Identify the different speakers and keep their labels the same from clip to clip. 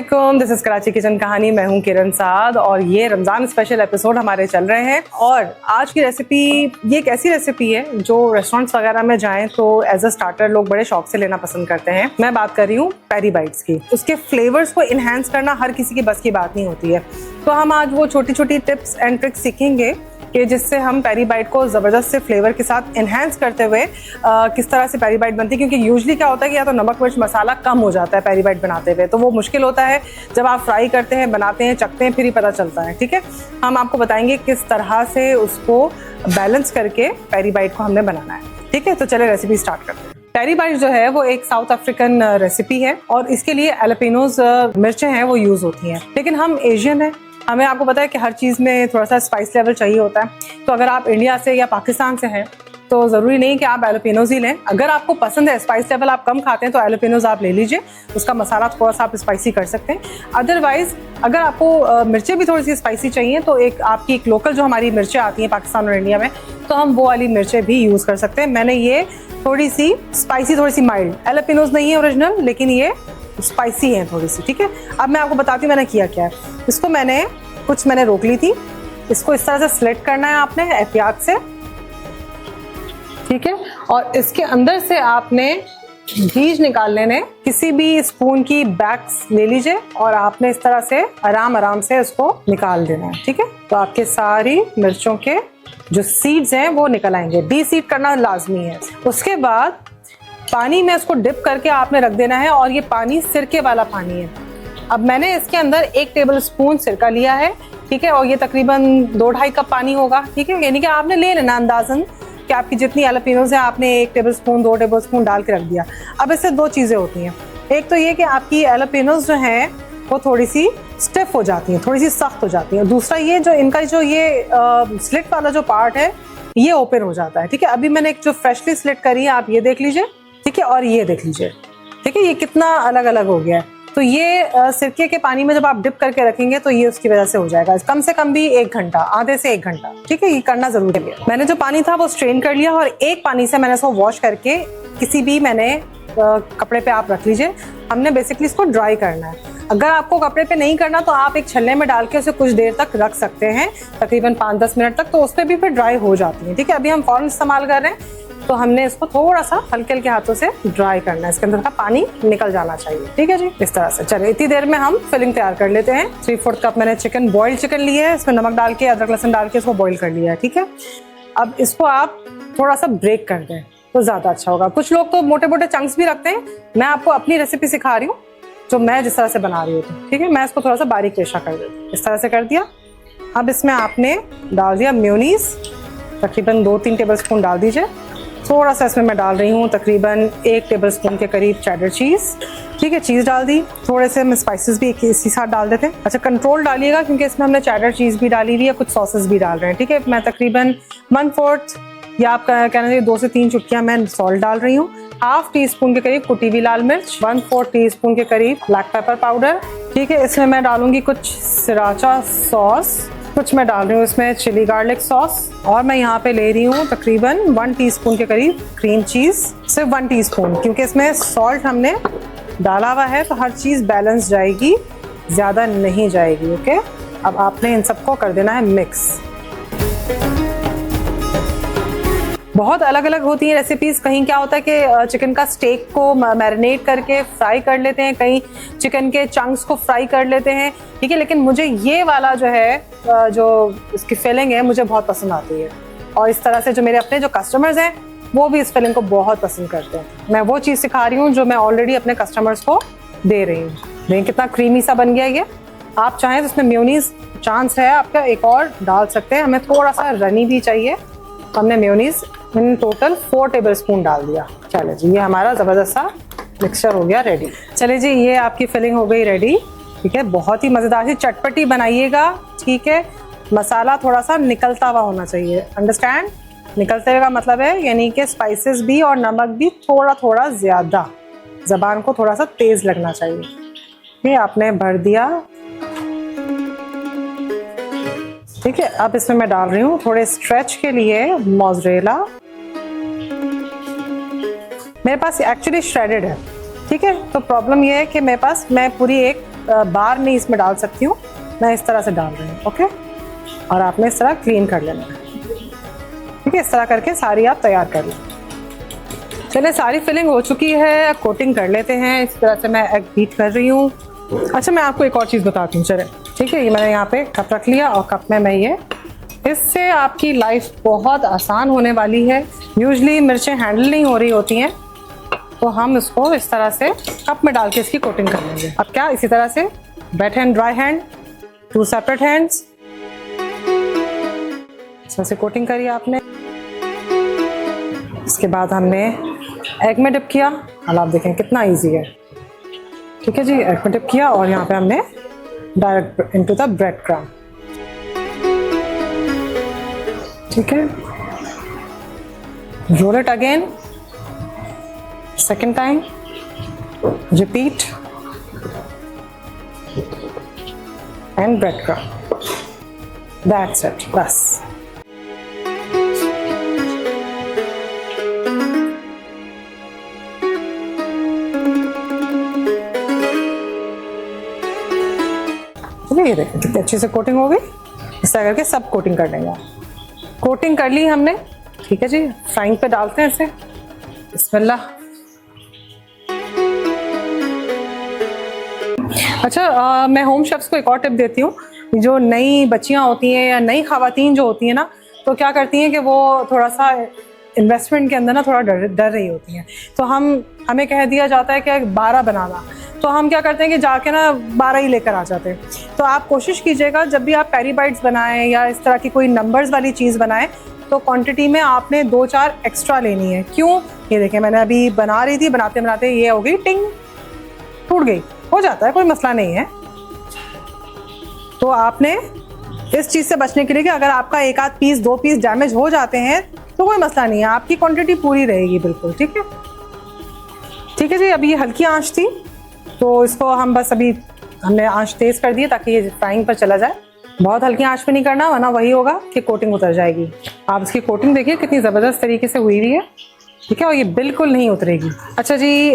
Speaker 1: वालेकुम, this is Karachi kitchen कहानी। मैं हूं किरण साद और ये रमज़ान स्पेशल एपिसोड हमारे चल रहे हैं। और आज की रेसिपी ये एक ऐसी रेसिपी है जो रेस्टोरेंट्स वगैरह में जाएं तो एज अ स्टार्टर लोग बड़े शौक से लेना पसंद करते हैं। मैं बात कर रही हूँ पेरी बाइट्स की। उसके फ्लेवर्स को इन्हेंस करना हर किसी की बस की बात नहीं होती है, तो हम आज वो छोटी छोटी टिप्स एंड ट्रिक्स सीखेंगे कि जिससे हम पेरी बाइट को ज़बरदस्त से फ्लेवर के साथ इन्हेंस करते हुए किस तरह से पेरी बाइट बनती है। क्योंकि यूजली क्या होता है कि या तो नमक मिर्च मसाला कम हो जाता है पेरी बाइट बनाते हुए, तो वो मुश्किल होता है जब आप फ्राई करते हैं, बनाते हैं, चखते हैं, फिर ही पता चलता है। ठीक है, हम आपको बताएंगे किस तरह से उसको बैलेंस करके पेरी बाइट को हमने बनाना है। ठीक है, तो चले रेसिपी स्टार्ट करते हैं। पेरी बाइट जो है वो एक साउथ अफ्रीकन रेसिपी है और इसके लिए एलपिनोज मिर्चें हैं वो यूज़ होती हैं। लेकिन हम एशियन हैं, हमें आपको पता है कि हर चीज़ में थोड़ा सा स्पाइस लेवल चाहिए होता है। तो अगर आप इंडिया से या पाकिस्तान से हैं तो ज़रूरी नहीं कि आप एलपिनोज ही लें। अगर आपको पसंद है, स्पाइस लेवल आप कम खाते हैं, तो एलपिनोज आप ले लीजिए, उसका मसाला थोड़ा सा आप स्पाइसी कर सकते हैं। अदरवाइज़ अगर आपको मिर्चें भी थोड़ी सी स्पाइसी चाहिए तो एक लोकल जो हमारी मिर्चें आती हैं पाकिस्तान और इंडिया में, तो हम वो वाली मिर्चें भी यूज़ कर सकते हैं। मैंने ये थोड़ी सी स्पाइसी, थोड़ी सी माइल्ड, एलपिनोज नहीं है ओरिजिनल, लेकिन ये स्पाइसी है थोड़ी सी। ठीक है, अब मैं आपको बताती हूँ मैंने किया क्या है। इसको मैंने रोक ली थी। इसको इस तरह से स्लिट करना है आपने एहतियात से। ठीक है, और इसके अंदर से आपने बीज निकाल लेने। किसी भी स्पून की बैक्स ले लीजिए और आपने इस तरह से आराम से इसको निकाल देना है। ठीक है, तो आपके सारी मिर्चों के जो सीड्स हैं वो निकल आएंगे। डीसीड करना लाजमी है। उसके बाद पानी में इसको डिप करके आपने रख देना है और ये पानी सिरके वाला पानी है। अब मैंने इसके अंदर 1 टेबल स्पून सिरका लिया है। ठीक है, और ये तकरीबन 2-2.5 कप पानी होगा। ठीक है, यानी कि आपने ले लेना अंदाजन कि आपकी जितनी एलपिनोज है आपने 1 टेबल स्पून 2 टेबल स्पून डाल के रख दिया। अब इससे 2 चीज़ें होती हैं। एक तो ये कि आपकी एलपिनोज जो हैं वो थोड़ी सी स्टिफ हो जाती हैं, थोड़ी सी सख्त हो जाती हैं। दूसरा ये जो इनका जो ये स्लिट वाला जो पार्ट है ये ओपन हो जाता है। ठीक है, अभी मैंने एक जो फ्रेशली स्लिट करी है आप ये देख लीजिए। ठीक है, और ये देख लीजिए। ठीक है, ये कितना अलग अलग हो गया है। तो ये सिरके के पानी में जब आप डिप करके रखेंगे तो ये उसकी वजह से हो जाएगा। कम से कम भी 1 घंटा, आधे से 1 घंटा। ठीक है, ये करना जरूरी है। मैंने जो पानी था वो स्ट्रेन कर लिया और एक पानी से मैंने इसको वॉश करके किसी भी कपड़े पे आप रख लीजिए। हमने बेसिकली इसको ड्राई करना है। अगर आपको कपड़े पे नहीं करना तो आप एक छल्ले में डाल के उसे कुछ देर तक रख सकते हैं, तकरीबन 5-10 मिनट तक, तो उस पर भी फिर ड्राई हो जाती है। ठीक है, अभी हम फौरन इस्तेमाल कर रहे हैं तो हमने इसको थोड़ा सा हल्के हल्के हाथों से ड्राई करना है। इसके अंदर का पानी निकल जाना चाहिए। ठीक है जी, इस तरह से। चलिए इतनी देर में हम फिलिंग तैयार कर लेते हैं। 3/4 कप मैंने बॉइल्ड चिकन लिया है। इसमें नमक डाल के, अदरक लहसुन डाल के इसको बॉईल कर लिया है। ठीक है, अब इसको आप थोड़ा सा ब्रेक कर दें तो ज़्यादा अच्छा होगा। कुछ लोग तो मोटे मोटे चंक्स भी रखते हैं। मैं आपको अपनी रेसिपी सिखा रही हूँ जो मैं जिस तरह से बना रही हूँ। ठीक है, मैं इसको थोड़ा सा बारीक रेशा कर देती हूँ। इस तरह से कर दिया। अब इसमें आपने डाल दिया मेयोनीज, तकरीबन 2-3 टेबल स्पून डाल दीजिए। थोड़ा सा इसमें मैं डाल रही हूँ तकरीबन 1 टेबल स्पून के करीब चेडर चीज़। ठीक है, चीज़ डाल दी। थोड़े से हम स्पाइसेस भी इसी साथ डाल देते हैं। अच्छा, कंट्रोल डालिएगा क्योंकि इसमें हमने चेडर चीज़ भी डाली हुई है, कुछ सॉसेस भी डाल रहे हैं। ठीक है, मैं तकरीबन 1/4 या आप कहना चाहिए 2 से 3 चुटकियाँ मैं सॉल्ट डाल रही हूँ। 1/2 टीस्पून के करीब कुटी हुई लाल मिर्च, 1/4 टीस्पून के करीब ब्लैक पेपर पाउडर। ठीक है, इसमें मैं डालूंगी कुछ सिराचा सॉस, कुछ मैं डाल रही हूँ इसमें चिली गार्लिक सॉस, और मैं यहाँ पे ले रही हूँ तकरीबन 1 टीस्पून के करीब क्रीम चीज़। सिर्फ 1 टीस्पून, क्योंकि इसमें सॉल्ट हमने डाला हुआ है तो हर चीज़ बैलेंस जाएगी, ज़्यादा नहीं जाएगी। ओके, अब आपने इन सबको कर देना है मिक्स। बहुत अलग अलग होती हैं रेसिपीज़। कहीं क्या होता है कि चिकन का स्टेक को मैरिनेट करके फ्राई कर लेते हैं, कहीं चिकन के चंक्स को फ्राई कर लेते हैं। ठीक है, लेकिन मुझे ये वाला जो है जो इसकी फिलिंग है मुझे बहुत पसंद आती है, और इस तरह से जो मेरे अपने जो कस्टमर्स हैं वो भी इस फिलिंग को बहुत पसंद करते हैं। मैं वो चीज़ सिखा रही हूँ जो मैं ऑलरेडी अपने कस्टमर्स को दे रही हूँ। देखिए कितना क्रीमी सा बन गया ये। आप चाहें तो इसमें मेयोनीज चांस है आपका एक और डाल सकते हैं। हमें थोड़ा सा रनी भी चाहिए, हमने मेयोनीज मैंने टोटल 4 टेबल स्पून डाल दिया। चले जी, ये हमारा ज़बरदस्त सा मिक्सचर हो गया रेडी। चले जी, ये आपकी फिलिंग हो गई रेडी। ठीक है, बहुत ही मज़ेदार सी चटपटी बनाइएगा। ठीक है, मसाला थोड़ा सा निकलता हुआ होना चाहिए। अंडरस्टैंड? निकलते हुए का मतलब है यानी कि स्पाइसेस भी और नमक भी थोड़ा थोड़ा ज़्यादा, ज़बान को थोड़ा सा तेज़ लगना चाहिए। ये आपने भर दिया। ठीक है, अब इसमें मैं डाल रही हूँ थोड़े स्ट्रेच के लिए मोज़रेला। मेरे पास एक्चुअली श्रेडेड है। ठीक है, तो प्रॉब्लम ये है कि मेरे पास मैं पूरी एक बार नहीं इसमें डाल सकती हूँ, मैं इस तरह से डाल रही हूँ। ओके, और आपने इस तरह क्लीन कर लेना है। ठीक है, इस तरह करके सारी आप तैयार कर लें। चलिए, सारी फिलिंग हो चुकी है, कोटिंग कर लेते हैं। इस तरह से मैं एग बीट कर रही हूँ। अच्छा, मैं आपको एक और चीज़ बताती हूँ। चले, ठीक है, ये मैंने यहाँ पे कप रख लिया और कप में मैं ये, इससे आपकी लाइफ बहुत आसान होने वाली है। यूजुअली मिर्चें हैंडल नहीं हो रही होती हैं, तो हम इसको इस तरह से कप में डाल के इसकी कोटिंग कर लेंगे। अब क्या, इसी तरह से wait hand, dry hand, 2 separate hands, इस तरह से कोटिंग करी आपने। इसके बाद हमने एग में डिप किया, अब आप देखें कितना इजी है। ठीक है जी, एग में डिप किया और यहाँ पे हमने direct into the bread crumb. ठीक है, roll it again, second time, repeat and bread crumb, that's it, बस। ये देखिए कितनी अच्छी से कोटिंग हो गई। इस तरह करके सब कोटिंग कर लेंगे। कोटिंग कर ली हमने। ठीक है जी, फ्राइंग पे डालते हैं इसे। बिस्मिल्लाह। अच्छा, मैं होम शेफ्स को एक और टिप देती हूँ। जो नई बच्चियाँ होती हैं या नई ख़वातीन जो होती हैं ना, तो क्या करती हैं कि वो थोड़ा सा इन्वेस्टमेंट के अंदर ना थोड़ा डर रही होती हैं। तो हमें कह दिया जाता है कि 12 बनाना, तो हम क्या करते हैं कि जाके ना 12 ही लेकर आ जाते हैं। तो आप कोशिश कीजिएगा जब भी आप पेरी बाइट्स बनाएं या इस तरह की कोई नंबर्स वाली चीज़ बनाएं, तो क्वांटिटी में आपने 2-4 एक्स्ट्रा लेनी है। क्यों? ये देखें, मैंने अभी बना रही थी, बनाते बनाते ये हो गई टिंग, टूट गई। हो जाता है, कोई मसला नहीं है। तो आपने इस चीज़ से बचने के लिए कि अगर आपका 1 आध पीस 2 पीस डैमेज हो जाते हैं तो कोई मसला नहीं है, आपकी क्वांटिटी पूरी रहेगी बिल्कुल। ठीक है, ठीक है जी। अभी ये हल्की आंच थी, तो इसको हम बस अभी हमने आंच तेज़ कर दी ताकि ये फ्राइंग पर चला जाए। बहुत हल्की आंच पे नहीं करना, वरना वही होगा कि कोटिंग उतर जाएगी। आप इसकी कोटिंग देखिए कितनी ज़बरदस्त तरीके से हुई हुई है। ठीक है, और ये बिल्कुल नहीं उतरेगी। अच्छा जी,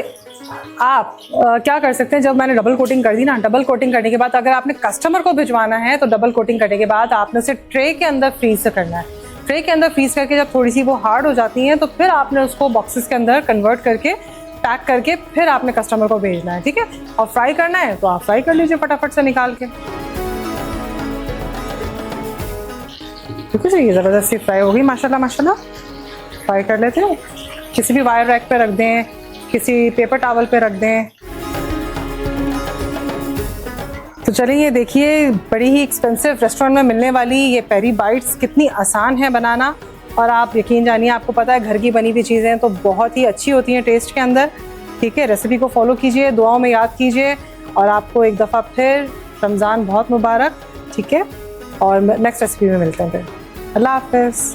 Speaker 1: आप क्या कर सकते हैं, जब मैंने डबल कोटिंग कर दी ना, डबल कोटिंग करने के बाद अगर आपने कस्टमर को भिजवाना है तो डबल कोटिंग करने के बाद आपने उसे ट्रे के अंदर फ्रीज करना है। ट्रे के अंदर फ्रीज करके जब थोड़ी सी वो हार्ड हो जाती हैं तो फिर आपने उसको बॉक्सेस के अंदर कन्वर्ट करके पैक करके फिर आपने कस्टमर को भेजना है। ठीक है, और फ्राई करना है तो आप फ्राई कर लीजिए फटाफट से निकाल के। ठीक है जी, ये ज़बरदस्ती फ्राई होगी माशाल्लाह माशाल्लाह। फ्राई कर लेते हैं, किसी भी वायर रैक पे रख दें, किसी पेपर टॉवल पे रख दें। तो चलिए, ये देखिए बड़ी ही एक्सपेंसिव रेस्टोरेंट में मिलने वाली ये पेरी बाइट्स कितनी आसान है बनाना। और आप यकीन जानिए, आपको पता है घर की बनी हुई चीज़ें तो बहुत ही अच्छी होती हैं टेस्ट के अंदर। ठीक है, रेसिपी को फॉलो कीजिए, दुआओं में याद कीजिए, और आपको एक दफ़ा फिर रमज़ान बहुत मुबारक। ठीक है, और नेक्स्ट रेसिपी में मिलते हैं फिर। अल्लाह हाफ़िज़।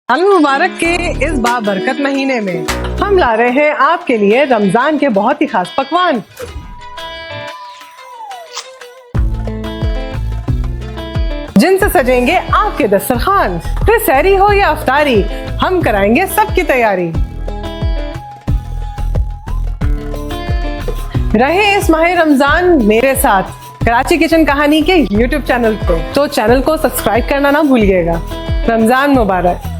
Speaker 1: रमज़ान मुबारक के इस बाबरकत महीने में हम ला रहे हैं आपके लिए रमजान के बहुत ही खास पकवान। जिनसे सजेंगे आपके दस्तरखान। फिर सहरी हो या अफ्तारी, हम कराएंगे सबकी तैयारी। रहे इस माह रमजान मेरे साथ कराची किचन कहानी के YouTube चैनल को, तो चैनल को सब्सक्राइब करना ना भूलिएगा। रमजान मुबारक।